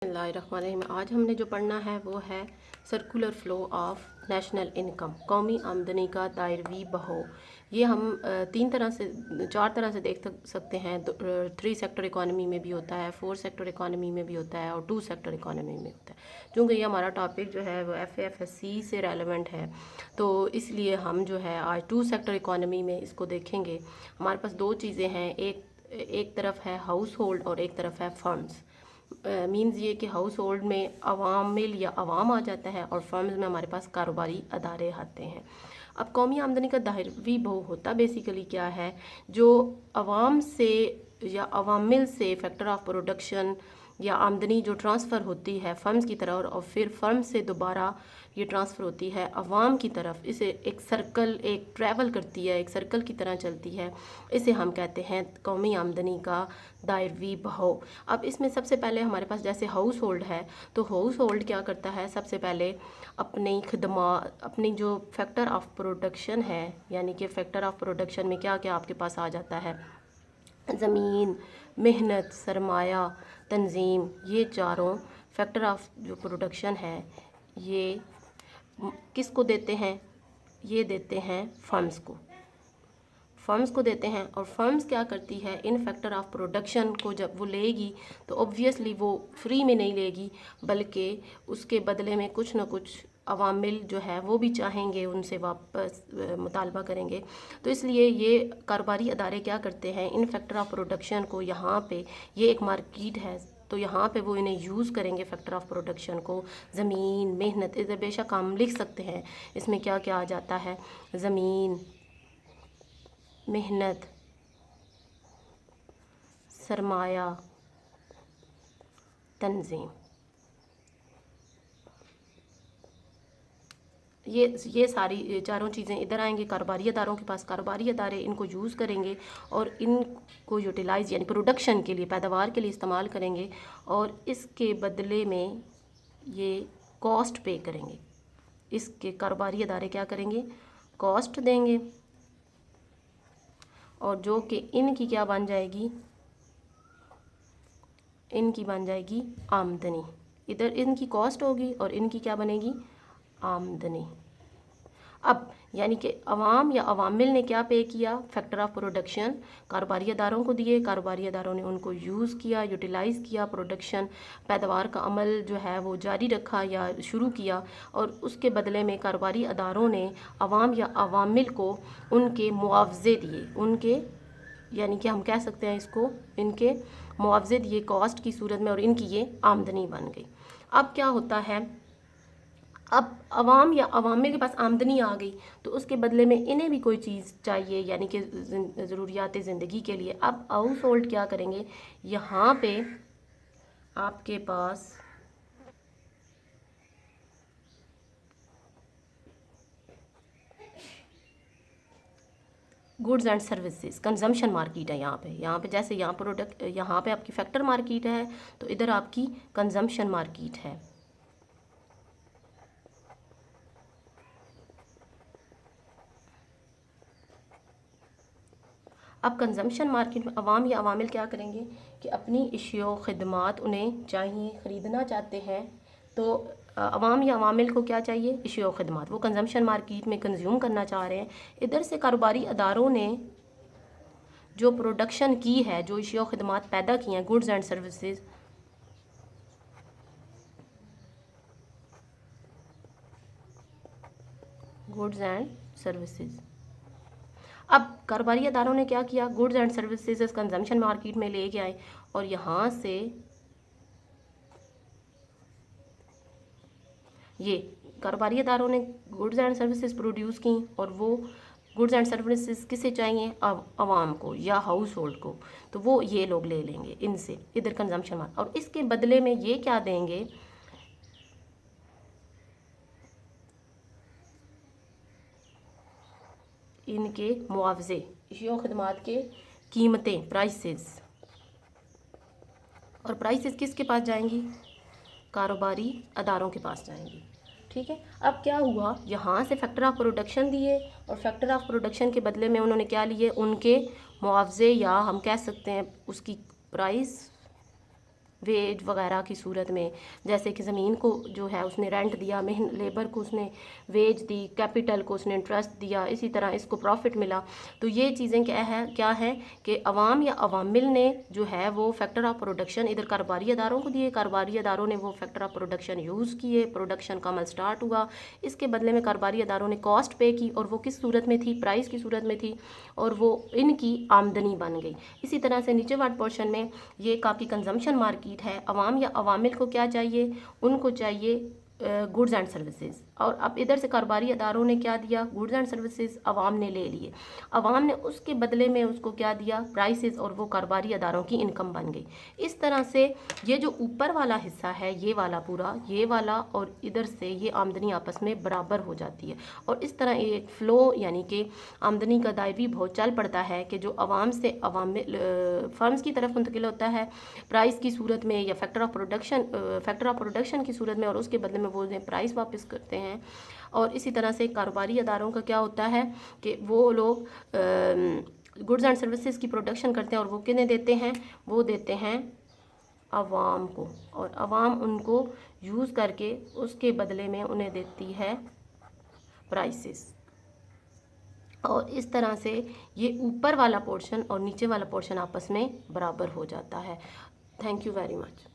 बिस्मिल्लाहिर्रहमानिर्रहीम। आज हमने जो पढ़ना है वो है circular flow of national income, कौमी आमदनी का दायरवी बहाव। ये हम चार तरह से देख सकते हैं। 3 सेक्टर इकॉनमी में भी होता है, 4 सेक्टर इकॉनमी में भी होता है और 2 सेक्टर इकॉनमी में होता है। चूँकि ये हमारा टॉपिक जो है वो FAFSC से रेलेवेंट है, तो इसलिए हम जो है आज 2 सेक्टर इकॉनमी में इसको देखेंगे। हमारे पास दो चीज़ें हैं, एक तरफ है हाउस होल्ड और एक तरफ है फर्म्स। मीन्स ये कि हाउस होल्ड में अवामिल या अवाम आ जाता है और फर्म्स में हमारे पास कारोबारी अदारे आते हैं। अब कौमी आमदनी का दायरवी बहाव होता बेसिकली क्या है, जो अवाम से या अवामिल से फैक्टर ऑफ प्रोडक्शन या आमदनी जो ट्रांसफ़र होती है फर्म्स की तरफ और फिर फर्म से दोबारा ये ट्रांसफ़र होती है अवाम की तरफ। इसे एक सर्कल एक ट्रैवल करती है, एक सर्कल की तरह चलती है। इसे हम कहते हैं कौमी आमदनी का दायरवी बहाव। अब इसमें सबसे पहले हमारे पास जैसे हाउस होल्ड है, तो हाउस होल्ड क्या करता है, सबसे पहले अपनी जो फैक्टर ऑफ प्रोडक्शन है, यानी कि फैक्टर ऑफ प्रोडक्शन में क्या क्या आपके पास आ जाता है, ज़मीन, मेहनत, सरमाया, तंजीम, ये चारों फैक्टर ऑफ जो प्रोडक्शन है ये किसको देते हैं, ये देते हैं फर्म्स को देते हैं। और फर्म्स क्या करती है, इन फैक्टर ऑफ प्रोडक्शन को जब वो लेगी तो ऑब्वियसली वो फ्री में नहीं लेगी, बल्कि उसके बदले में कुछ ना कुछ अवामिल जो है वो भी चाहेंगे, उनसे वापस मुतालबा करेंगे। तो इसलिए ये कारोबारी अदारे क्या करते हैं, इन फैक्टर ऑफ प्रोडक्शन को यहाँ पे, ये एक मार्केट है तो यहाँ पे वो इन्हें यूज़ करेंगे फैक्टर ऑफ प्रोडक्शन को। ज़मीन, मेहनत, इधर बेशक हम लिख सकते हैं इसमें क्या क्या आ जाता है, ज़मीन, मेहनत, सरमाया, तंजीम, ये सारी चारों चीज़ें इधर आएंगी कारोबारी अदारों के पास। कारोबारी अदारे इनको यूज़ करेंगे और इनको यूटिलाइज़ यानी प्रोडक्शन के लिए, पैदावार के लिए इस्तेमाल करेंगे और इसके बदले में ये कॉस्ट पे करेंगे। इसके कारोबारी अदारे क्या करेंगे, कॉस्ट देंगे और जो कि इनकी क्या बन जाएगी, इनकी बन जाएगी आमदनी। इधर इनकी कॉस्ट होगी और इनकी क्या बनेगी, आमदनी। अब यानी कि अवाम या अवामिल ने क्या पे किया, फैक्टर ऑफ प्रोडक्शन कारोबारी अदारों को दिए, कारोबारी अदारों ने उनको यूज़ किया, यूटिलाइज़ किया, प्रोडक्शन पैदावार का अमल जो है वो जारी रखा या शुरू किया और उसके बदले में कारोबारी अदारों ने अवाम या अवामिल को उनके मुआवजे दिए, उनके यानी कि हम कह सकते हैं इसको, इनके मुआवजे दिए कॉस्ट की सूरत में और इनकी ये आमदनी बन गई। अब क्या होता है, अब अवाम या अवामिल के पास आमदनी आ गई तो उसके बदले में इन्हें भी कोई चीज़ चाहिए, यानी कि ज़रूरियात ज़िंदगी के लिए। अब हाउस होल्ड क्या करेंगे, यहाँ पे आपके पास goods and services consumption market है। यहाँ पे जैसे यहाँ पे आपकी फैक्टर मार्केट है तो इधर आपकी कंजम्पशन मार्केट है। अब कंजम्पशन मार्केट में अवाम या अवामिल क्या करेंगे कि अपनी अशिया ख़िदमात उन्हें चाहिए, ख़रीदना चाहते हैं, तो अवाम या अवामिल को क्या चाहिए, अशिया ख़िदमात, वो कंजम्पशन मार्केट में कंज्यूम करना चाह रहे हैं। इधर से कारोबारी अदारों ने जो प्रोडक्शन की है, जो अशिया ख़िदमात पैदा की हैं, goods and services, goods and services. अब कारोबारी अदारों ने क्या किया, goods and services consumption market में लेके आए और यहाँ से ये कारोबारी अदारों ने गुड्स एंड सर्विसेज प्रोड्यूस की और वो गुड्स एंड सर्विसेज किसे चाहिए, अवाम को या हाउस होल्ड को, तो वो ये लोग ले लेंगे इनसे, इधर कंजम्पशन मार्केट, और इसके बदले में ये क्या देंगे, इनके मुआवजे, अशिया खदमात के कीमतें, प्राइसेस, और प्राइसेस किसके पास जाएंगी, कारोबारी अदारों के पास जाएंगी। ठीक है, अब क्या हुआ, यहाँ से फैक्टर ऑफ प्रोडक्शन दिए और फैक्टर ऑफ प्रोडक्शन के बदले में उन्होंने क्या लिए, उनके मुआवजे या हम कह सकते हैं उसकी प्राइस वेज वगैरह की सूरत में, जैसे कि ज़मीन को जो है उसने रेंट दिया, लेबर को उसने वेज दी, कैपिटल को उसने इंटरेस्ट दिया, इसी तरह इसको प्रॉफिट मिला। तो ये चीज़ें क्या है कि अवाम या अवामिल ने जो है वो फैक्टर ऑफ प्रोडक्शन इधर कारोबारी अदारों को दिए, कारोबारी अदारों ने वो फैक्टर ऑफ प्रोडक्शन यूज़ किए, प्रोडक्शन का अमल स्टार्ट हुआ, इसके बदले में कारोबारी अदारों ने कॉस्ट पे की, और वो किस सूरत में थी, प्राइस की सूरत में थी, और वो इनकी आमदनी बन गई। इसी तरह से नीचे वाले पोर्शन में ये काफ़ी कंजम्पशन मार्केट है। अवाम या अवामिल को क्या चाहिए, उनको चाहिए गुड्स एंड सर्विसेज, और अब इधर से कारोबारी अदारों ने क्या दिया, गुड्स एंड सर्विसेज अवाम ने ले लिए, अवाम ने उसके बदले में उसको क्या दिया, प्राइसेस, और वो कारोबारी अदारों की इनकम बन गई। इस तरह से ये जो ऊपर वाला हिस्सा है, ये वाला पूरा, ये वाला और इधर से ये आमदनी आपस में बराबर हो जाती है, और इस तरह एक फ़्लो यानी कि आमदनी का दायरा बहुत चल पड़ता है कि जो अवाम से अवामिल फर्म्स की तरफ मुंतकिल होता है प्राइस की सूरत में या फैक्टर ऑफ प्रोडक्शन की सूरत में, और उसके बदले में वो प्राइस वापस करते हैं। और इसी तरह से कारोबारी अदारों का क्या होता है कि वो लोग गुड्स एंड सर्विसेज की प्रोडक्शन करते हैं, और वो किन्हें देते हैं, वो देते हैं अवाम को, और अवाम उनको यूज़ करके उसके बदले में उन्हें देती है प्राइसेस। और इस तरह से ये ऊपर वाला पोर्शन और नीचे वाला पोर्शन आपस में बराबर हो जाता है। Thank you very much.